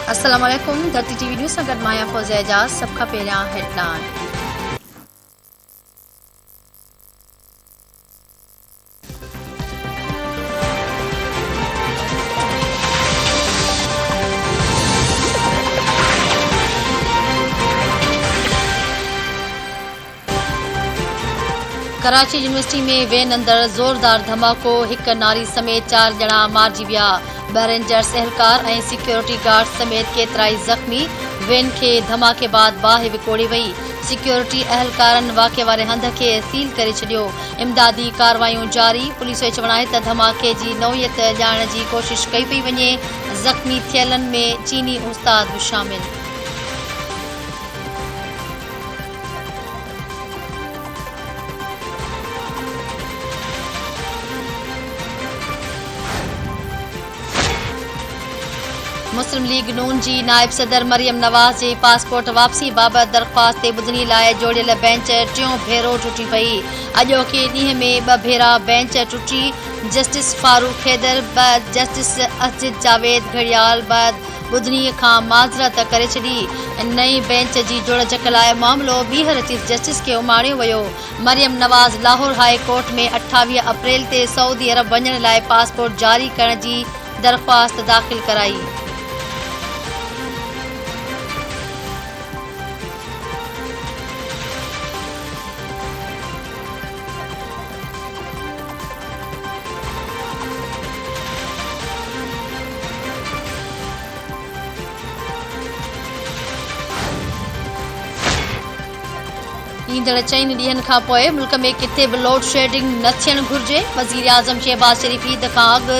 अस्सलाम वालेकुम। धरती टीवी न्यूज़ सां गॾु माया फौज़िया एजाज़। सभ खां पहिरियां हेडलाइन। कराची यूनिवर्सिटी में वेन अंदर ज़ोरदार धमाको, हिक नारी समेत 4 ॼणा मारिजी विया। 2 रेंजर्स एहलकार ऐं सिक्योरिटी गार्ड समेत केतिराई ज़ख़्मी। वेन खे धमाके बाद बाहि विकोड़ी वई। सिक्योरिटी एहलकारनि वाक़े वारे हंध खे सील करे छॾियो। इमदादी कार्रवायूं जारी। पुलिस जो चवणु आहे त धमाके जी नौयत ॼाणण जी कोशिश कई पई वञे। ज़ख़्मी थियलनि में चीनी उस्ताद बि शामिल। मुस्लिम लीग नून जी नायब सदर मरियम नवाज़ जे पासपोर्ट वापसी बाबति दरख़्वास्त ते ॿुधणी लाइ जोड़ियल बेंच टियों भेरो टुटी पई। अॼोके ॾींहं में 2 भेरा बेंच टुटी। जस्टिस फारूक हैदर बैदि जस्टिस असजिद जावेद घड़ियाल बैदि ॿुधणीअ खां माज़रत करे छॾी। नई बेंच जी जोड़जक लाइ मामिलो ॿीहर चीफ जस्टिस खे उमाणियो वियो। मरियम नवाज़ लाहौर हाई कोर्ट में 28 अप्रैल ते सऊदी अरब वञण लाइ पासपोर्ट जारी करण जी दरख़्वास्त दाख़िल कराई। ईंदड़ 4 ॾींहनि खां पोइ मुल्क में किथे बि लोड शेडिंग न थियणु घुर्जे। वज़ीर आज़म शहबाज़ शरीफ़ ईद खां अॻु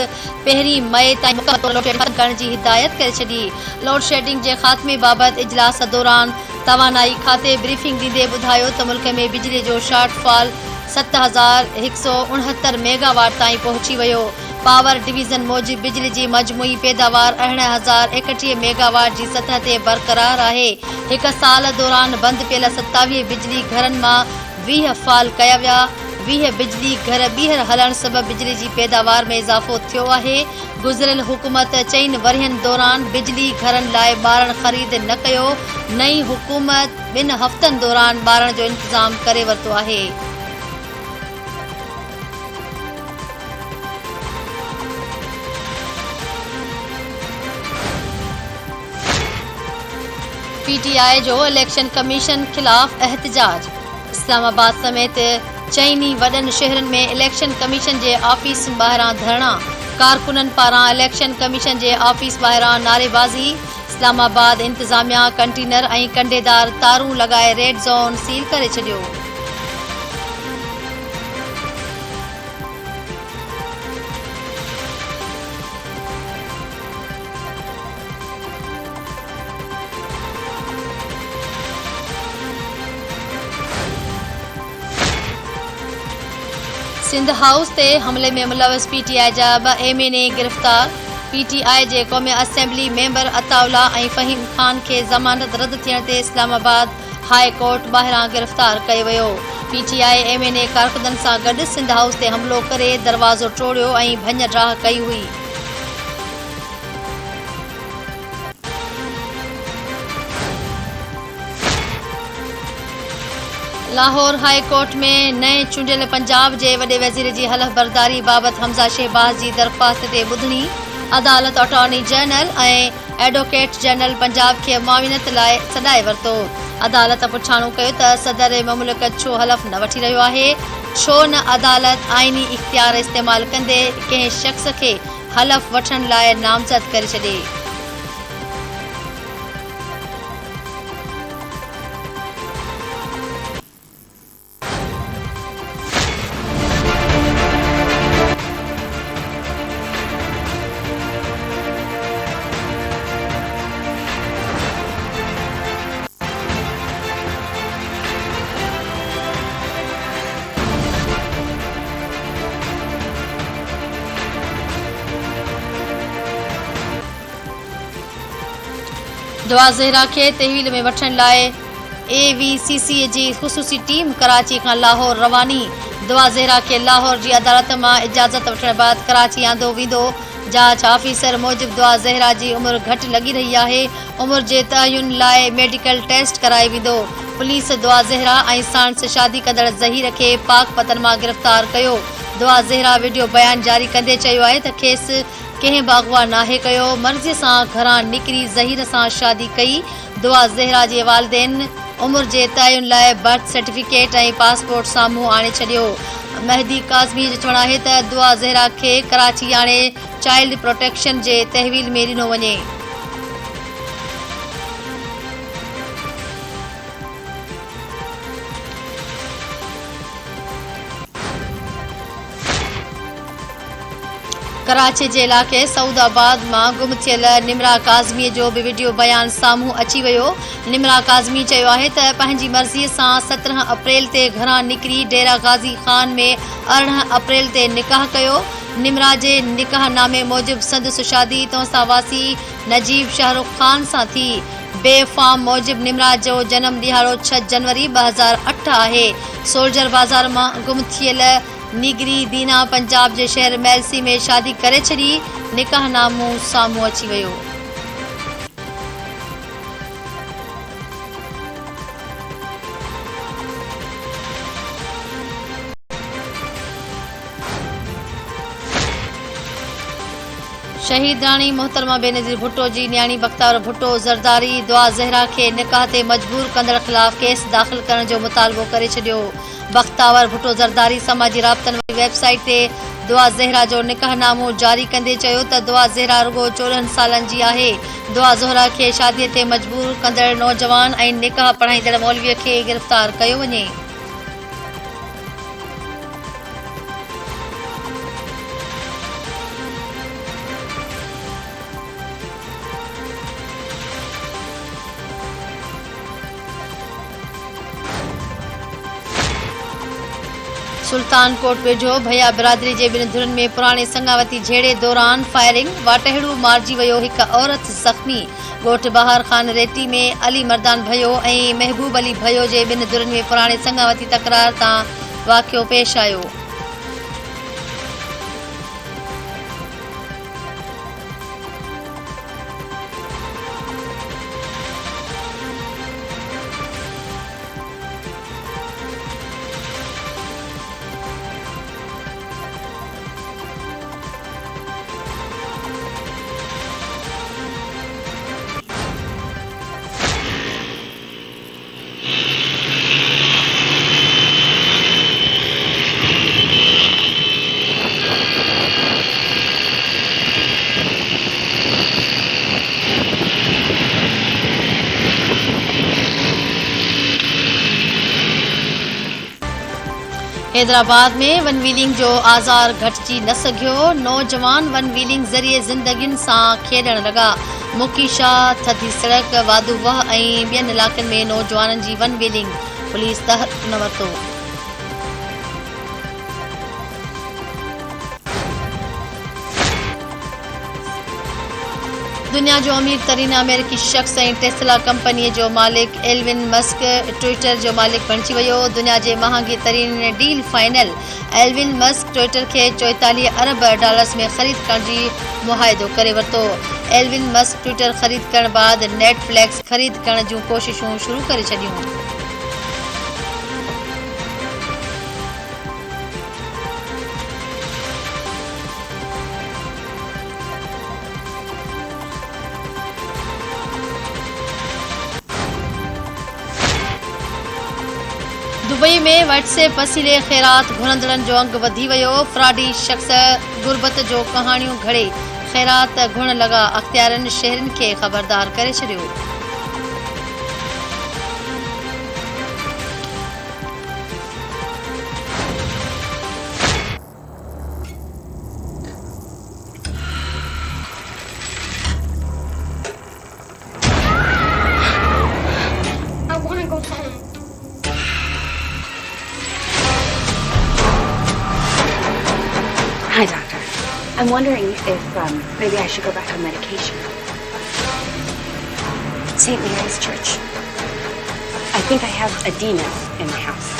1 मई ताईं मुकमल लोड शेडिंग करण जी हिदायत करे छॾी। लोड शेडिंग जे ख़ात्मे बाबति इजलास दौरान तवानाई खाते ब्रीफिंग ॾींदे ॿुधायो त मुल्क में बिजली जो शॉर्टफॉल 7169 मेगावाट ताईं पहुची वियो। पावर डिवीज़न मूजिबि बिजली जी मजमूई पैदावार 18031 मेगावाट जी सतह ते बरक़रार आहे। हिक साल दौरान बंदि पियल 27 बिजली घरनि मां 20 फाल कया विया। 20 बिजली घर ॿीहर हलण सबबि बिजली जी पैदावार में इज़ाफ़ो थियो आहे। गुज़िरियल हुकूमत 4 वरियनि दौरान बिजली घरनि लाइ ॿारण ख़रीद न कयो। नई हुकूमत 2 हफ़्तनि दौरान ॿारण जो इंतज़ाम करे वरितो आहे। PTI जो इलेक्शन कमीशन खिलाफ एहतजाज। इस्लामाबाद समेत चइनी वॾनि शहरनि में इलेक्शन कमीशन जे ऑफिस ॿाहिरां धरणा। कारकुननि पारां इलेक्शन कमीशन जे ऑफिस ॿाहिरां नारेबाज़ी। इस्लामाबाद इंतज़ामिया कंटेनर ऐं कंडेदार तारूं लॻाए रेड ज़ोन सील करे छॾियो। सिंध हाउस ते हमले में मुलविस PTI जा 2 MNA गिरफ़्तार। PTI जे क़ौमी असेंबली मेंबर अताउल्ला ऐं फ़हीम ख़ान खे ज़मानत रद्द थियण ते इस्लामाबाद हाई कोर्ट ॿाहिरां गिरफ़्तार कयो वियो। PTI MNA कारकुननि सां गॾु सिंध हाउस ते हमलो करे दरवाज़ो टोड़ियो ऐं भञ-ड्राह कई हुई। लाहौर हाई कोर्ट में नए चूंडियल पंजाब जे वॾे वज़ीर जी हलफ़ बरदारी बाबति हमज़ा शहबाज़ जी दरख़्वास्त ते ॿुधणी। अदालत अटॉर्नी जनरल ऐं एडवोकेट जनरल पंजाब खे मुआविनत लाइ सॾाए वरितो। अदालत पुछाणो कयो त सदर मुमलिकत छो हलफ़ न वठी रहियो आहे। छो न अदालत आइनी इख़्तियार इस्तेमालु कंदे कंहिं शख़्स खे हलफ़ वठण लाइ नामज़द करे छॾे। दुआ ज़हरा खे तहवील में वठण लाइ AVCC जी ख़ुसूसी टीम कराची खां लाहौर रवानी। दुआ ज़हरा खे लाहौर जी अदालत मां इजाज़त वठण बैदि कराची आंदो वेंदो। जांच ऑफिसर मूजिब दुआ ज़हरा जी उम्र घट लगी रही है। उम्र जे तयन लाए मेडिकल टेस्ट कराए वेंदो। पुलिस दुआ ज़हरा ऐं साण शादी कंदड़ ज़हीर के पाक पतन मां गिरफ्तार कयो। दुआ ज़हरा वीडियो बयान जारी कंदे चयो आहे त खेसि कंहिं बि अगवा नाहे कयो। मर्ज़ीअ सां घरां निकिरी ज़हीर सां शादी कई। दुआ ज़हरा जे वालिदैन उम्र जे तयन लाइ बर्थ सर्टिफिकेट ऐं पासपोर्ट साम्हूं आणे छॾियो। मेहदी काज़मी जो चवणु आहे त दुआ ज़हरा खे कराची आणे चाइल्ड प्रोटेक्शन जे तहवील में ॾिनो वञे। कराची जे इलाक़े सऊदाबाद मां गुम थियल निमरा काज़मी जो भी वीडियो बयान साम्हूं अची वियो। निमरा काज़मी चयो आहे त पंहिंजी मर्ज़ीअ सां 17 अप्रैल ते घरां निकिरी डेरा गाज़ी खान में 18 अप्रैल ते निकाह कयो। निमरा जे निकाह नामे मूजिब संदसि शादी तोसां वासी नजीब शाहरुख खान सां थी। बेफाम मूजिब निमरा जो जन्म ॾिहाड़ो 6 जनवरी 2008 आहे। सोल्जर बाज़ार मां गुम थियल निगरी दीना पंजाब जे शहर मेलसी में शादी करे छॾी। निकाहनामो साम्हूं अची वियो। शहीद राणी मोहतरमा बेनज़ीर भुट्टो जी न्याणी बख्तावर भुट्टो ज़रदारी दुआ ज़हरा के निकाह ते मजबूर कंदड़ ख़िलाफ़ केस दाख़िल करण जो मुतालबो करे छॾियो। बख्तावर भुट्टो ज़रदारी समाजी राब्तनि वारी वेबसाइट ते दुआ ज़हरा जो निकाहनामो जारी कंदे चयो त दुआ ज़हरा रुगो 14 सालनि जी आहे। दुआ ज़हरा खे शादीअ ते मजबूर कंदड़ नौजवान ऐं निकाह पढ़ाईंदड़ मौलवीअ खे गिरफ़्तार कयो वञे। सुल्तानकोट वेझो भैया बिरादरी जे ॿिनि धुरनि में पुराणे संगावती झेड़े दौरान फायरिंग वाटहेड़ू मारिजी वियो। हिकु औरत ज़ख़्मी। ॻोठ बहार ख़ान रेती में अली मर्दान भयो ऐं महबूब अली भयो जे ॿिनि धुरनि में पुराणे संगावती तकरार तां वाक़ियो पेश आयो। हैदराबाद में वन व्हीलिंग जो आज़ार घटिजी न सघियो। नौजवान वन व्हीलिंग ज़रिए ज़िंदगियुनि सां खेॾण लॻा। मुकीशा थधी सड़क वादुवाह ऐं ॿियनि इलाक़नि में नौजवाननि जी वन व्हीलिंग पुलिस तहत न वरितो। दुनिया जो अमीर तरीन अमेरिकी शख्स ऐं टेस्ला कंपनीअ जो मालिक एल्विन मस्क ट्विटर जो मालिक बणिजी वियो। दुनिया जे महांगी तरीन deal final. Elon Musk Twitter खे $44 अरब में ख़रीद करण जी मुआहिदो करे वरितो। एल्विन मस्क ट्विटर ख़रीद करण बाद नेटफ्लिक्स ख़रीद करण जूं कोशिशूं शुरू करे छॾियूं। दुबई में व्हाट्सएप वसीले ख़ैरात घुरंदड़नि जो अंग वधी वियो। फ्रॉडी शख़्स गुरबत जो कहाणियूं घड़े ख़ैरात घुरण लॻा। अख़्तियारनि शहरनि खे ख़बरदार करे छॾियो। Hi, doctor. I'm wondering if maybe I should go back on medication. St. Mary's Church. I think I have a demon in my house.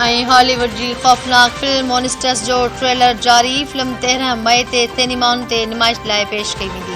ऐं हॉलीवुड जी ख़ौफ़नाक फिल्म मॉन्स्टर्स जो ट्रेलर जारी। फिल्म 13 मई ते सिनेमाउनि ते नुमाइश लाइ पेश कई वेंदी।